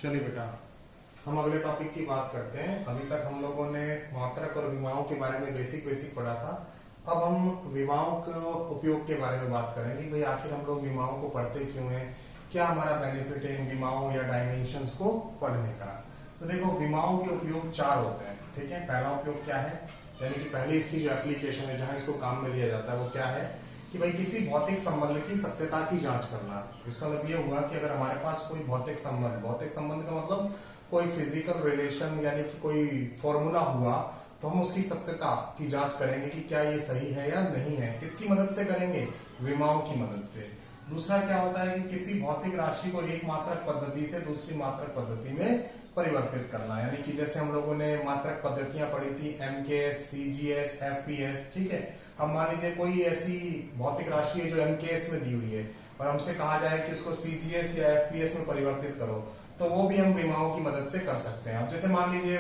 चलिए बेटा, हम अगले टॉपिक की बात करते हैं। अभी तक हम लोगों ने मात्रक और विमाओं के बारे में बेसिक पढ़ा था। अब हम विमाओं के उपयोग के बारे में बात करेंगे। भाई आखिर हम लोग विमाओं को पढ़ते क्यों हैं, क्या हमारा बेनिफिट है इन विमाओं या डायमेंशंस को पढ़ने का। तो देखो, विमाओं के उपयोग 4 होते हैं, ठीक है। पहला उपयोग क्या है, यानी कि पहले इसकी जो एप्लीकेशन है, जहां इसको काम में लिया जाता है, वो क्या है कि भाई किसी भौतिक संबंध की सत्यता की जांच करना। इसका मतलब ये हुआ कि अगर हमारे पास कोई भौतिक संबंध का मतलब कोई फिजिकल रिलेशन यानी कि कोई फॉर्मूला हुआ, तो हम उसकी सत्यता की जांच करेंगे कि क्या ये सही है या नहीं है। किसकी मदद से करेंगे? विमाओं की मदद से। दूसरा क्या होता है कि किसी भौतिक राशि को एक मात्रक पद्धति से दूसरी मात्रक पद्धति में परिवर्तित करना, यानी कि जैसे हम लोगों ने मात्रक पद्धतियां पढ़ी थी, MKS, CGS, FPS, ठीक है। अब मान लीजिए कोई ऐसी भौतिक राशि है जो MKS में दी हुई है और हमसे कहा जाए कि उसको CGS या FPS में परिवर्तित करो, तो वो भी हम विमाओं की मदद से कर सकते हैं। अब जैसे मान लीजिए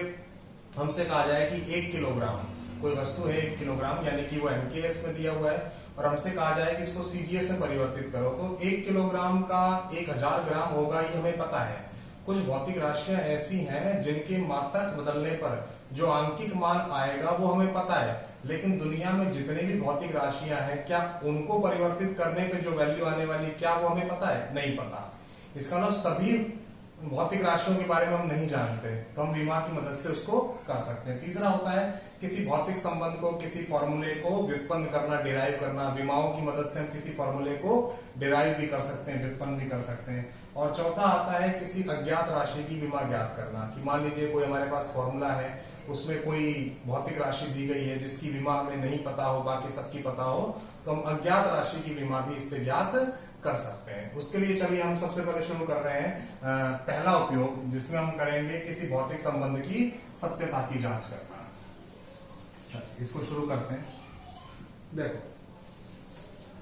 हमसे कहा जाए कि 1 किलोग्राम कोई वस्तु है, 1 किलोग्राम, यानी कि वो MKS में दिया हुआ है, और हमसे कहा जाए कि इसको CGS में परिवर्तित करो, तो 1 किलोग्राम का 1000 ग्राम होगा, ये हमें पता है। कुछ भौतिक राशियां ऐसी हैं जिनके मात्रक बदलने पर जो आंकिक मान आएगा वो हमें पता है, लेकिन दुनिया में जितनी भी भौतिक राशियां हैं, क्या उनको परिवर्तित करने पे जो वैल्यू आने वाली, क्या वो हमें पता है? नहीं पता। इसका मतलब सभी भौतिक राशियों के बारे में हम नहीं जानते, तो हम विमा की मदद से उसको कर सकते हैं। तीसरा होता है किसी भौतिक संबंध को, किसी फॉर्मूले को व्युत्पन्न करना, डिराइव करना। विमाओं की मदद से हम किसी फॉर्मूले को डिराइव भी कर सकते हैं, व्युत्पन्न भी कर सकते हैं। और चौथा आता है किसी अज्ञात राशि की विमा ज्ञात करना, कि मान लीजिए कोई हमारे पास फॉर्मूला है, उसमें कोई भौतिक राशि दी गई है जिसकी विमा हमें नहीं पता हो, बाकी सबकी पता हो, तो हम अज्ञात राशि की विमा भी इससे ज्ञात कर सकते हैं। उसके लिए चलिए हम सबसे पहले शुरू कर रहे हैं पहला उपयोग, जिसमें हम करेंगे किसी भौतिक संबंध की सत्यता की जांच करना। चलिए इसको शुरू करते हैं। देखो,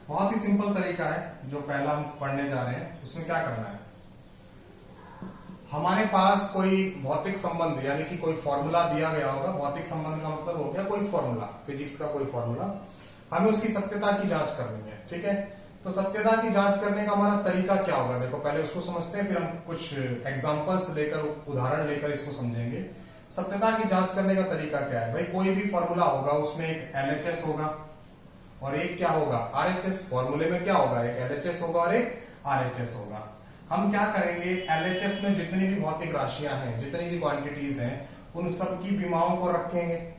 बहुत ही सिंपल तरीका है जो पहला हम पढ़ने जा रहे हैं। उसमें क्या करना है, हमारे पास कोई भौतिक संबंध यानी कि कोई फॉर्मूला दिया गया होगा। भौतिक संबंध का मतलब हो गया कोई फॉर्मूला, फिजिक्स का कोई फॉर्मूला, हमें उसकी सत्यता की जांच करनी है, ठीक है। तो सत्यता की जांच करने का हमारा तरीका क्या होगा, देखो पहले उसको समझते हैं, फिर हम कुछ एग्जांपल्स लेकर, उदाहरण लेकर इसको समझेंगे। सत्यता की जांच करने का तरीका क्या है भाई, कोई भी फॉर्मूला होगा, उसमें एक LHS होगा और एक क्या होगा, RHS। फॉर्मूले में क्या होगा, एक LHS होगा और एक RHS होगा। हम क्या करेंगे, LHS में जितनी भी भौतिक राशियां हैं, जितनी भी क्वांटिटीज हैं, उन सब की विमाओं को रखेंगे।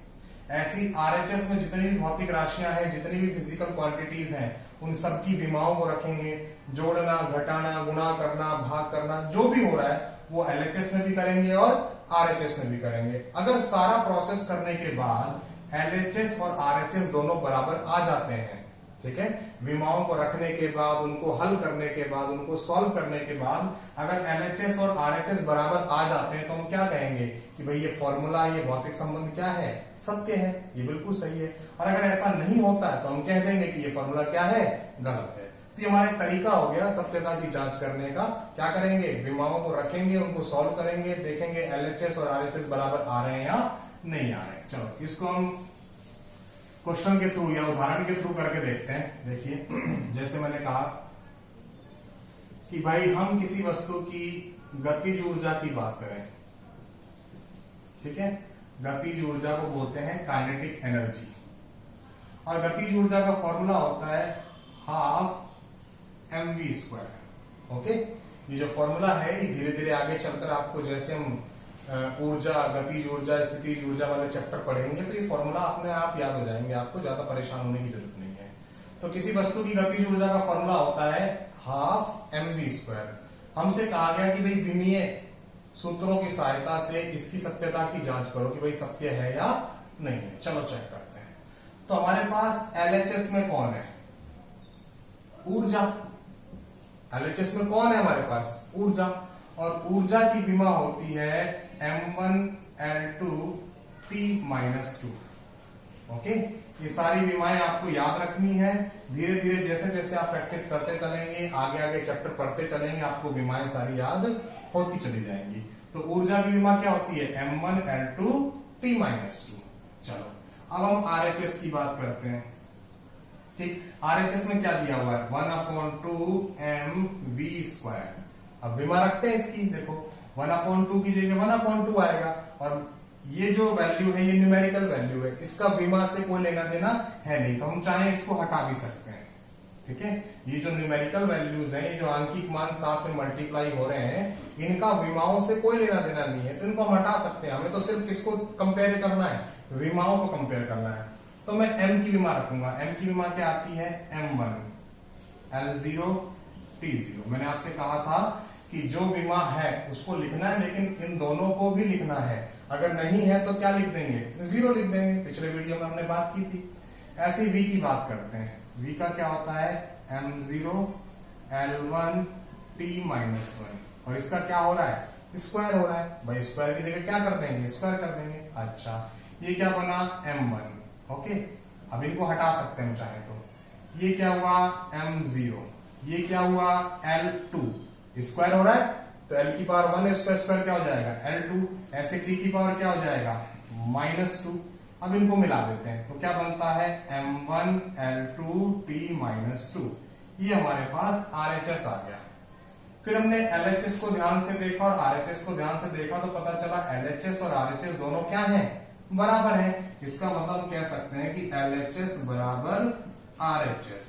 ऐसी RHS में जितनी भी भौतिक राशियां हैं, जितनी भी फिजिकल क्वांटिटीज हैं, उन सब की विमाओं को रखेंगे। जोड़ना, घटाना, गुणा करना, भाग करना, जो भी हो रहा है वो LHS में भी करेंगे और RHS में भी करेंगे। अगर सारा प्रोसेस करने के बाद LHS और RHS दोनों बराबर आ जाते हैं, ठीक है, विमाओं को रखने के बाद, उनको हल करने के बाद, उनको सॉल्व करने के बाद अगर LHS और RHS बराबर आ जाते हैं, तो हम क्या कहेंगे कि भाई ये फॉर्मूला, ये भौतिक संबंध क्या है, सत्य है, ये बिल्कुल सही है। और अगर ऐसा नहीं होता है तो हम कह देंगे कि ये फॉर्मूला क्या है, गलत है। तो ये हमारा एक तरीका हो गया सत्यता की जांच करने का। क्या करेंगे, विमाओं को रखेंगे, उनको सॉल्व करेंगे, देखेंगे LHS और RHS बराबर आ रहे हैं या नहीं आ रहे हैं। चलो इसको हम क्वेश्चन के थ्रू या उदाहरण के थ्रू करके देखते हैं। देखिए, जैसे मैंने कहा कि भाई हम किसी वस्तु की गतिज ऊर्जा की बात करें, ठीक है। गतिज ऊर्जा को बोलते हैं काइनेटिक एनर्जी, और गतिज ऊर्जा का फॉर्मूला होता है 12 mv²। ओके, ये जो फॉर्मूला है ये धीरे धीरे आगे चलकर आपको, जैसे हम ऊर्जा, गतिज ऊर्जा, स्थितिज ऊर्जा वाले चैप्टर पढ़ेंगे, तो ये फॉर्मूला अपने आप याद हो जाएंगे, आपको ज्यादा परेशान होने की जरूरत नहीं है। तो किसी वस्तु की गतिज ऊर्जा का फॉर्मूला होता है 12 mv²। हमसे कहा गया कि भाई विमीय सूत्रों की सहायता से इसकी सत्यता की जांच करो कि भाई सत्य है या नहीं है। चलो चेक करते हैं। तो हमारे पास LHS में कौन है, ऊर्जा। LHS में कौन है हमारे पास, ऊर्जा, और ऊर्जा की विमा होती है M1L2T-2। ओके, ये सारी विमाएं आपको याद रखनी है। धीरे धीरे जैसे जैसे आप प्रैक्टिस करते चलेंगे, आगे आगे चैप्टर पढ़ते चलेंगे, आपको विमाएं सारी याद होती चली जाएंगी। तो ऊर्जा की विमा क्या होती है, M1L2T-2। चलो अब हम RHS की बात करते हैं, ठीक। RHS में क्या दिया हुआ है, 1/2 mv²। अब विमा रखते हैं इसकी, देखो 1/2 की जगह 1/2 आएगा। और ये जो वैल्यू है ये न्यूमेरिकल वैल्यू है, इसका विमा से कोई लेना देना है नहीं, तो हम चाहे इसको हटा भी सकते हैं। ठीक है, ये जो न्यूमेरिकल वैल्यूज हैं, ये जो आंकिक मान साथ में मल्टीप्लाई हो रहे हैं, इनका विमाओं से कोई लेना देना नहीं है, तो इनको हम हटा सकते हैं। हमें तो सिर्फ किसको कंपेयर करना है, विमाओं को कंपेयर करना है। तो मैं m की विमा रखूंगा। m की विमा क्या आती है, m1 L0 T0। मैंने आपसे कहा था कि जो विमा है उसको लिखना है, लेकिन इन दोनों को भी लिखना है। अगर नहीं है तो क्या लिख देंगे, 0 लिख देंगे। पिछले वीडियो में हमने बात की थी। ऐसे v की बात करते हैं। v का क्या होता है, m0 L1 T-1, और इसका क्या हो रहा है, स्क्वायर हो रहा है। भाई स्क्वायर की जगह क्या कर देंगे, स्क्वायर कर देंगे। अच्छा, ये क्या बना, m1। ओके, अब इनको हटा सकते हैं चाहे तो। ये क्या हुआ, m0। ये क्या हुआ, L2। स्क्वायर हो रहा है तो L की पावर 1 है, उसका स्क्वायर क्या हो जाएगा, L2। ऐसे T की पावर क्या हो जाएगा, -2। अब इनको मिला देते हैं तो क्या बनता है, m1 L2 T-2। ये हमारे पास RHS आ गया। फिर हमने LHS को ध्यान से देखा और RHS को ध्यान से देखा तो पता चला LHS और RHS दोनों क्या हैं, बराबर हैं। इसका मतलब हम कह सकते हैं कि LHS बराबर RHS।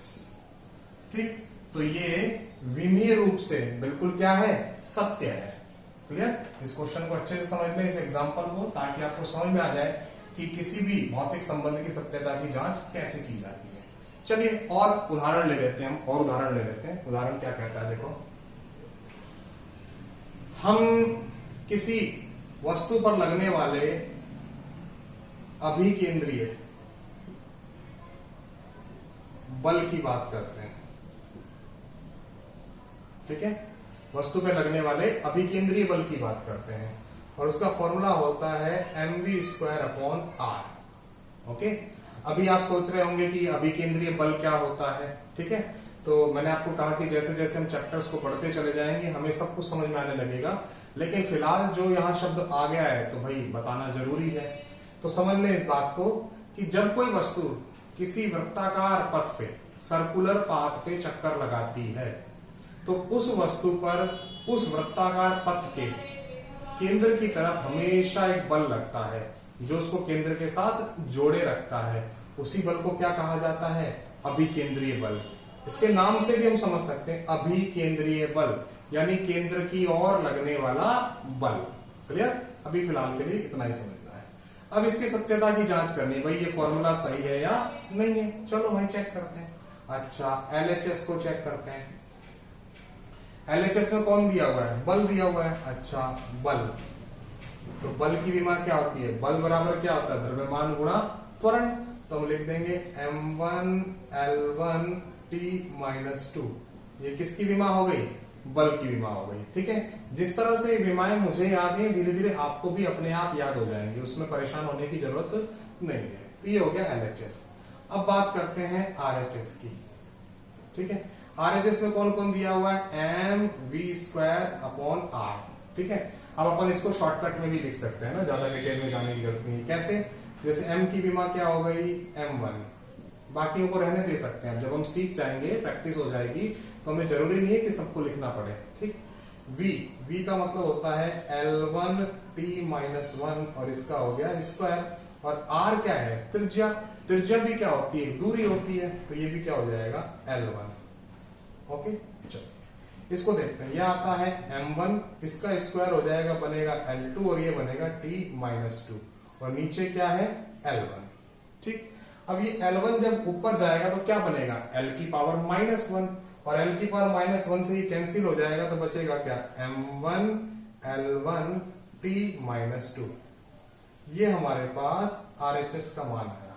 ठीक, तो ये विमीय रूप से बिल्कुल क्या है, सत्य है। क्लियर, इस क्वेश्चन को अच्छे से समझ लें, इस एग्जांपल को, ताकि आपको समझ में आ जाए कि किसी भी भौतिक संबंध की सत्यता की जांच कैसे की जाती है। चलिए और उदाहरण ले लेते हैं हम, और उदाहरण ले लेते हैं। उदाहरण क्या कहता है, देखो, हम किसी वस्तु पर लगने वाले अभिकेंद्रीय बल की बात करते हैं। ठीक है, वस्तु पे लगने वाले अभिकेंद्रीय बल की बात करते हैं, और उसका फॉर्मूला होता है mv²/r। ओके, अभी आप सोच रहे होंगे कि अभिकेंद्रीय बल क्या होता है। ठीक है, तो मैंने आपको कहा कि जैसे जैसे हम चैप्टर्स को पढ़ते चले जाएंगे हमें सब कुछ समझ में आने लगेगा, लेकिन फिलहाल जो यहाँ शब्द आ गया है तो भाई बताना जरूरी है। तो समझ लें इस बात को कि जब कोई वस्तु किसी वृत्ताकार पथ पे, सर्कुलर पाथ पे चक्कर लगाती है, तो उस वस्तु पर उस वृत्ताकार पथ के केंद्र की तरफ हमेशा एक बल लगता है जो उसको केंद्र के साथ जोड़े रखता है। उसी बल को क्या कहा जाता है, अभिकेंद्रीय बल। इसके नाम से भी हम समझ सकते हैं, अभिकेंद्रीय बल यानी केंद्र की ओर लगने वाला बल। क्लियर, अभी फिलहाल के लिए इतना ही समझना है। अब इसकी सत्यता की जांच करनी, भाई ये फॉर्मूला सही है या नहीं है। चलो भाई चेक करते हैं। अच्छा, LHS को चेक करते हैं। LHS में कौन दिया हुआ है, बल दिया हुआ है। अच्छा, बल, तो बल की विमा क्या होती है, बल बराबर क्या होता है, द्रव्यमान गुणा त्वरण। तो हम लिख देंगे m1 L1 T-2। ये किसकी विमा हो गई, बल की विमा हो गई। ठीक है, जिस तरह से विमाएं मुझे याद है, धीरे धीरे आपको भी अपने आप याद हो जाएंगे, उसमें परेशान होने की जरूरत नहीं है। तो ये हो गया LHS। अब बात करते हैं RHS की। ठीक है, RHS में कौन कौन दिया हुआ है, mv²/r। ठीक है, अब अपन इसको शॉर्टकट में भी लिख सकते हैं ना, ज्यादा डिटेल में जाने की जरूरत नहीं। कैसे, जैसे m की विमा क्या हो गई, m1। बाकियों को रहने दे सकते हैं, जब हम सीख जाएंगे, प्रैक्टिस हो जाएगी, तो हमें जरूरी नहीं है कि सबको लिखना पड़े। ठीक, v का मतलब होता है L1 T-1, और इसका हो गया स्क्वायर। और r क्या है, त्रिज्या। त्रिज्या भी क्या होती है, दूरी होती है, तो ये भी क्या हो जाएगा, L1। ओके, चलो इसको देखते हैं। यह आता है m1, इसका स्क्वायर हो जाएगा, बनेगा L2, और ये बनेगा T-2, और नीचे क्या है, L1। ठीक, अब ये L1 जब ऊपर जाएगा तो क्या बनेगा, L की पावर -1, और L की पावर -1 से ये कैंसिल हो जाएगा, तो बचेगा क्या, m1 L1 T-2। ये हमारे पास RHS का मान आया।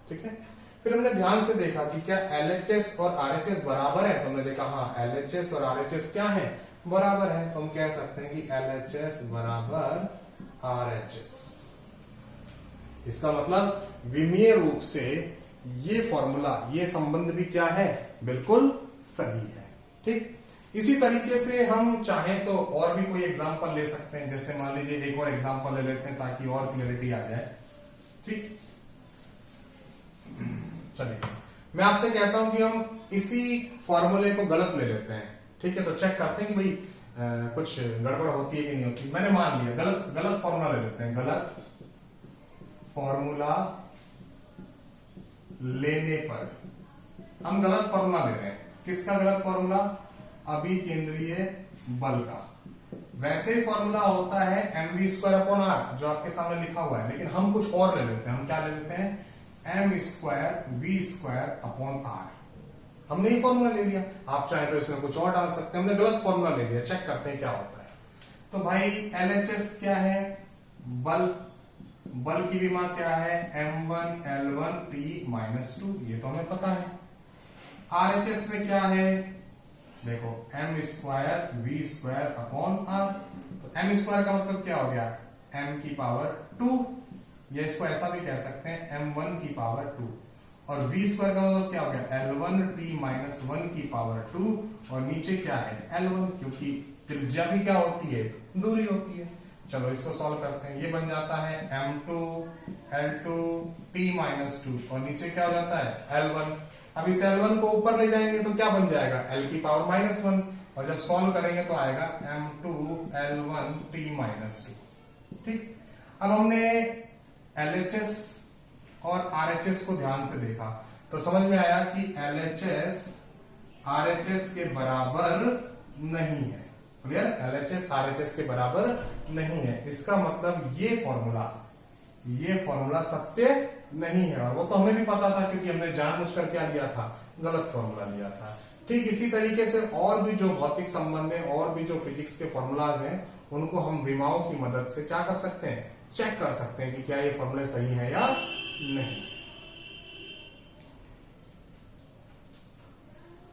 ठीक है, फिर हमने ध्यान से देखा कि क्या LHS और RHS बराबर है, तो हमने देखा हाँ LHS और RHS क्या है, बराबर है। तो हम कह सकते हैं कि LHS बराबर RHS। इसका मतलब विमीय रूप से ये फॉर्मूला, ये संबंध भी क्या है, बिल्कुल सही है। ठीक, इसी तरीके से हम चाहें तो और भी कोई एग्जांपल ले सकते हैं। जैसे मान लीजिए एक और एग्जांपल ले लेते हैं ताकि और क्लियरिटी आ जाए। ठीक, चलिए मैं आपसे कहता हूं कि हम इसी फॉर्मूले को गलत ले लेते हैं। ठीक है, तो चेक करते हैं कि भाई कुछ गड़बड़ होती है कि नहीं होती। मैंने मान लिया गलत फॉर्मूला ले लेते हैं, गलत फॉर्मूला लेने पर हम गलत फॉर्मूला ले रहे हैं। किसका गलत फॉर्मूला? अभिकेंद्रीय बल का। वैसे ही फॉर्मूला होता है mv²/r जो आपके सामने लिखा हुआ है, लेकिन हम कुछ और ले लेते हैं। हम क्या ले लेते हैं? m²v²/r। हमने ही फॉर्मूला ले लिया, आप चाहे तो इसमें कुछ और डाल सकते हैं। हमने गलत फॉर्मूला ले लिया, चेक करते हैं क्या होता है। तो भाई LHS क्या है? बल की विमा क्या है? m1L1T-2, ये तो हमें पता है। RHS में क्या है? देखो m²v²/r। तो m² का मतलब क्या हो गया? m⁻², या इसको ऐसा भी कह सकते हैं m1⁻²। और v² का मतलब क्या हो गया? L1T-1⁻²। और नीचे क्या है? L1, क्योंकि त्रिज्या भी क्या होती है? दूरी होती है। चलो इसको सॉल्व करते हैं। ये बन जाता है m2L2T-2 और नीचे क्या हो जाता है? L1। अब इस L1 को ऊपर ले जाएंगे तो क्या बन जाएगा? L⁻⁻1। और जब सॉल्व करेंगे तो आएगा m2L1T-2। ठीक। अब हमने LHS और RHS को ध्यान से देखा तो समझ में आया कि LHS RHS के बराबर नहीं है। क्लियर? LHS RHS के बराबर नहीं है। इसका मतलब ये फॉर्मूला सत्य नहीं है। और वो तो हमें भी पता था, क्योंकि हमने जानबूझकर क्या लिया था? गलत फॉर्मूला लिया था। ठीक इसी तरीके से और भी जो भौतिक संबंध है और भी जो फिजिक्स के फॉर्मूलाज हैं, उनको हम विमाओं की मदद से क्या कर सकते हैं? चेक कर सकते हैं कि क्या ये फॉर्मूले सही है या नहीं।